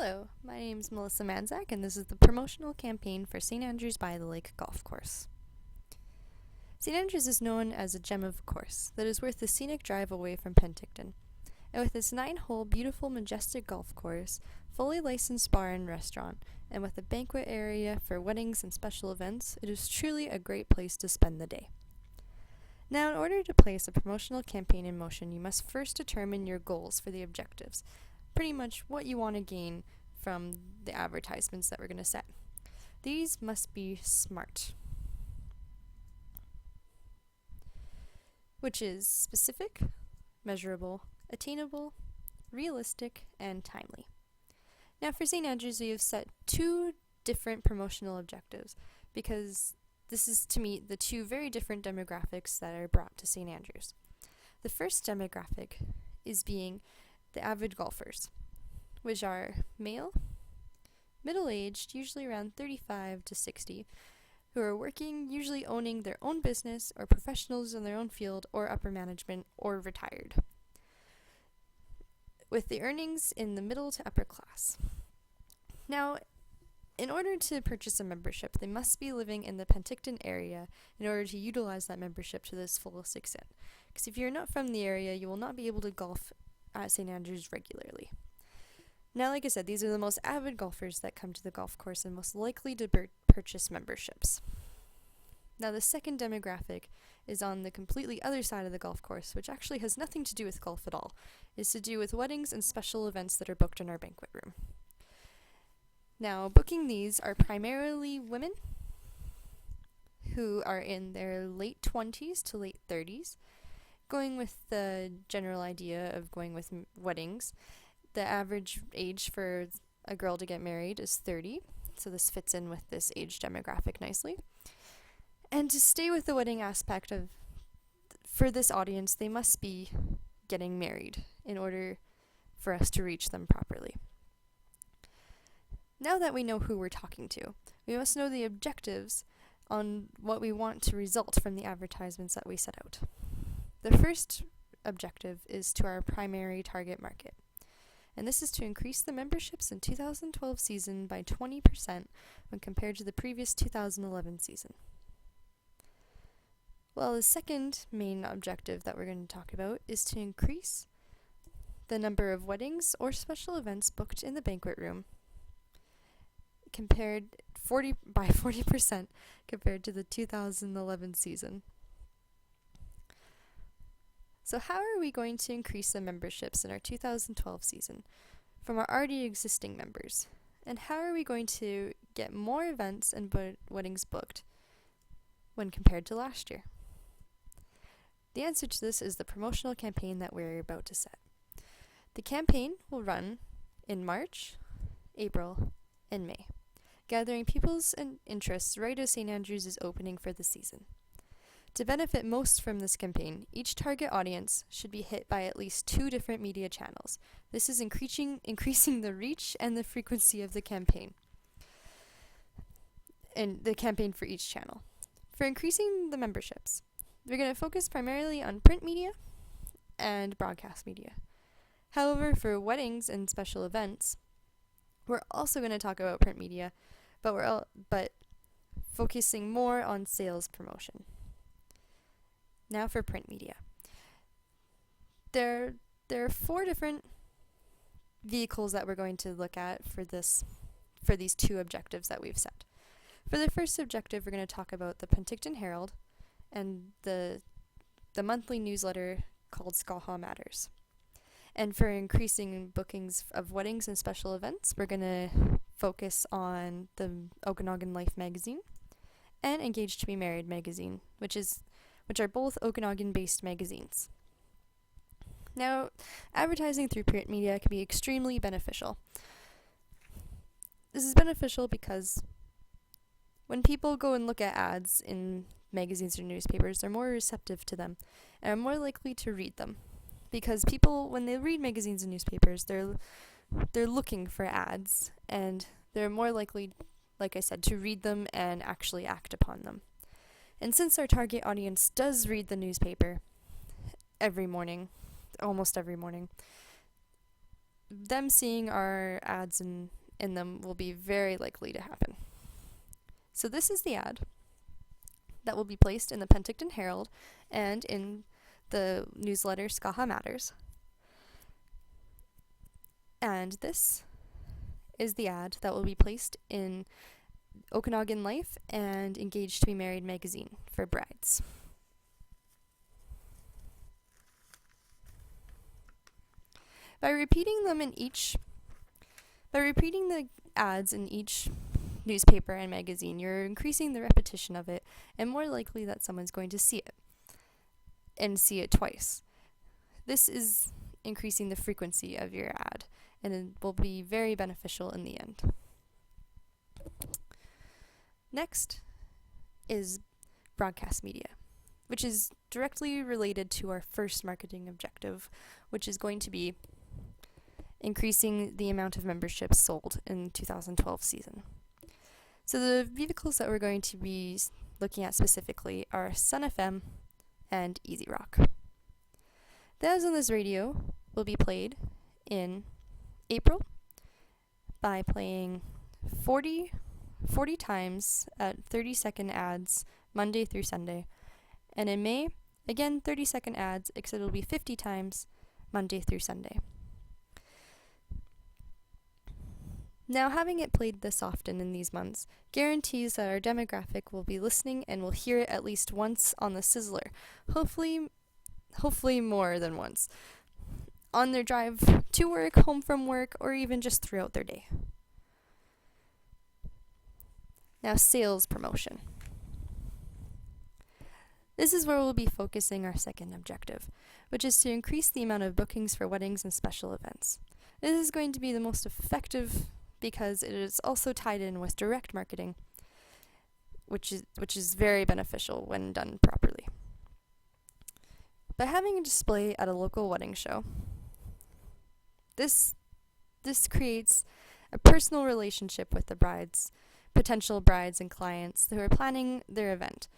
Hello, my name is Melissa Manzak, and this is the promotional campaign for St. Andrews by the Lake Golf Course. St. Andrews is known as a gem of a course that is worth the scenic drive away from Penticton. And with its 9-hole, beautiful, majestic golf course, fully licensed bar and restaurant, and with a banquet area for weddings and special events, it is truly a great place to spend the day. Now, in order to place a promotional campaign in motion, you must first determine your goals for the objectives. Pretty much what you want to gain from the advertisements that we're going to set. These must be SMART, which is specific, measurable, attainable, realistic, and timely. Now for St. Andrews, we have set 2 different promotional objectives because this is to meet the 2 very different demographics that are brought to St. Andrews. The first demographic is being the avid golfers, which are male, middle-aged, usually around 35 to 60, who are working, usually owning their own business or professionals in their own field or upper management or retired, with the earnings in the middle to upper class. Now, in order to purchase a membership, they must be living in the Penticton area in order to utilize that membership to this fullest extent. Because if you're not from the area, you will not be able to golf at St. Andrews regularly. Now, like I said, these are the most avid golfers that come to the golf course and most likely to purchase memberships. Now, the second demographic is on the completely other side of the golf course, which actually has nothing to do with golf at all. It's to do with weddings and special events that are booked in our banquet room. Now, booking these are primarily women who are in their late 20s to late 30s, going with the general idea of going with weddings. The average age for a girl to get married is 30, so this fits in with this age demographic nicely. And to stay with the wedding aspect for this audience, they must be getting married in order for us to reach them properly. Now that we know who we're talking to, we must know the objectives on what we want to result from the advertisements that we set out. The first objective is to our primary target market, and this is to increase the memberships in 2012 season by 20% when compared to the previous 2011 season. Well, the second main objective that we're going to talk about is to increase the number of weddings or special events booked in the banquet room by 40% compared to the 2011 season. So how are we going to increase the memberships in our 2012 season from our already existing members? And how are we going to get more events and weddings booked when compared to last year? The answer to this is the promotional campaign that we're about to set. The campaign will run in March, April, and May, gathering people's interests right as St. Andrews is opening for the season. To benefit most from this campaign, each target audience should be hit by at least 2 different media channels. This is increasing the reach and the frequency of the campaign, and the campaign for each channel. For increasing the memberships, we're going to focus primarily on print media and broadcast media. However, for weddings and special events, we're also going to talk about print media, but focusing more on sales promotion. Now for print media. There are 4 different vehicles that we're going to look at for these 2 objectives that we've set. For the first objective, we're going to talk about the Penticton Herald and the monthly newsletter called Skalha Matters. And for increasing bookings of weddings and special events, we're going to focus on the Okanagan Life magazine and Engaged to be Married magazine, which are both Okanagan-based magazines. Now, advertising through print media can be extremely beneficial. This is beneficial because when people go and look at ads in magazines or newspapers, they're more receptive to them and are more likely to read them. Because people, when they read magazines and newspapers, they're looking for ads, and they're more likely, like I said, to read them and actually act upon them. And since our target audience does read the newspaper every morning, almost every morning, them seeing our ads in them will be very likely to happen. So this is the ad that will be placed in the Penticton Herald and in the newsletter Skaha Matters. And this is the ad that will be placed in Okanagan Life and Engaged to be Married magazine for brides. By repeating the ads in each newspaper and magazine, you're increasing the repetition of it and more likely that someone's going to see it and see it twice. This is increasing the frequency of your ad, and it will be very beneficial in the end. Next is broadcast media, which is directly related to our first marketing objective, which is going to be increasing the amount of memberships sold in 2012 season. So the vehicles that we're going to be looking at specifically are Sun FM and Easy Rock. The ads on this radio will be played in April by playing 40 times at 30-second ads Monday through Sunday. And in May, again 30-second ads, except it'll be 50 times Monday through Sunday. Now, having it played this often in these months guarantees that our demographic will be listening and will hear it at least once on the Sizzler, hopefully more than once, on their drive to work, home from work, or even just throughout their day. Now, sales promotion. This is where we'll be focusing our second objective, which is to increase the amount of bookings for weddings and special events. This is going to be the most effective because it is also tied in with direct marketing, which is very beneficial when done properly. By having a display at a local wedding show, this creates a personal relationship with the potential brides and clients who are planning their event.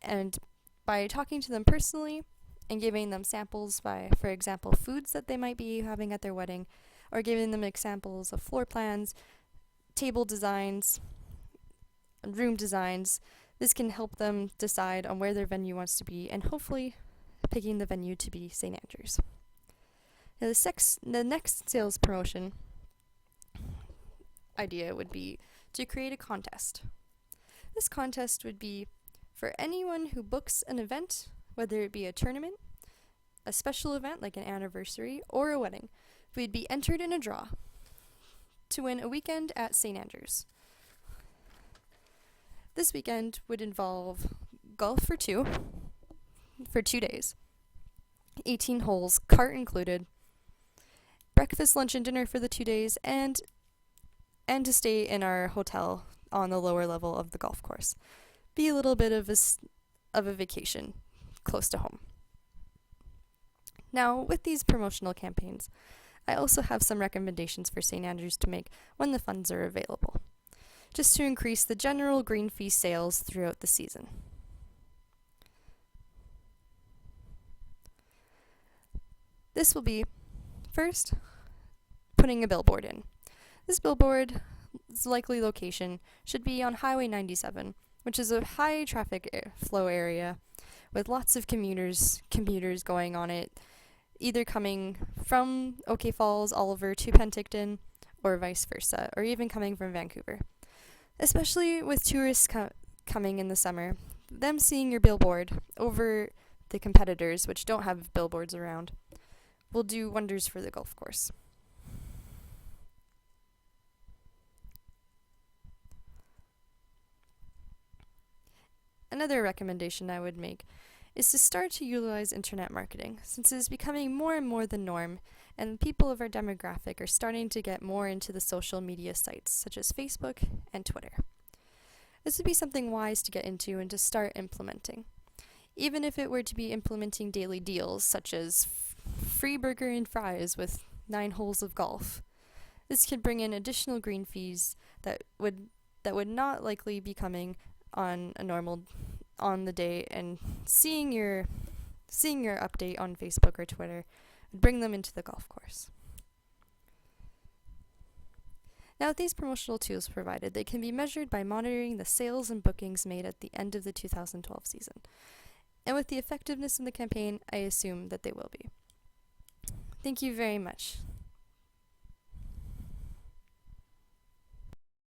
And by talking to them personally and giving them samples by, for example, foods that they might be having at their wedding, or giving them examples of floor plans, table designs, and room designs, this can help them decide on where their venue wants to be and hopefully picking the venue to be St. Andrews. Now, the next sales promotion idea would be to create a contest. This contest would be for anyone who books an event, whether it be a tournament, a special event like an anniversary, or a wedding. We'd be entered in a draw to win a weekend at St. Andrews. This weekend would involve golf for 2 days, 18 holes, cart included, breakfast, lunch, and dinner for the 2 days, and to stay in our hotel on the lower level of the golf course. Be a little bit of a vacation close to home. Now, with these promotional campaigns, I also have some recommendations for St. Andrews to make when the funds are available, just to increase the general green fee sales throughout the season. This will be, first, putting a billboard in. This billboard's likely location should be on Highway 97, which is a high traffic flow area with lots of commuters going on it, either coming from OK Falls, Oliver to Penticton, or vice versa, or even coming from Vancouver. Especially with tourists coming in the summer, them seeing your billboard over the competitors, which don't have billboards around, will do wonders for the golf course. Another recommendation I would make is to start to utilize internet marketing, since it is becoming more and more the norm, and people of our demographic are starting to get more into the social media sites, such as Facebook and Twitter. This would be something wise to get into and to start implementing. Even if it were to be implementing daily deals, such as free burger and fries with 9 holes of golf, this could bring in additional green fees that would not likely be coming on the day, and seeing your update on Facebook or Twitter would bring them into the golf course. Now, with these promotional tools provided, they can be measured by monitoring the sales and bookings made at the end of the 2012 season. And with the effectiveness of the campaign, I assume that they will be. Thank you very much.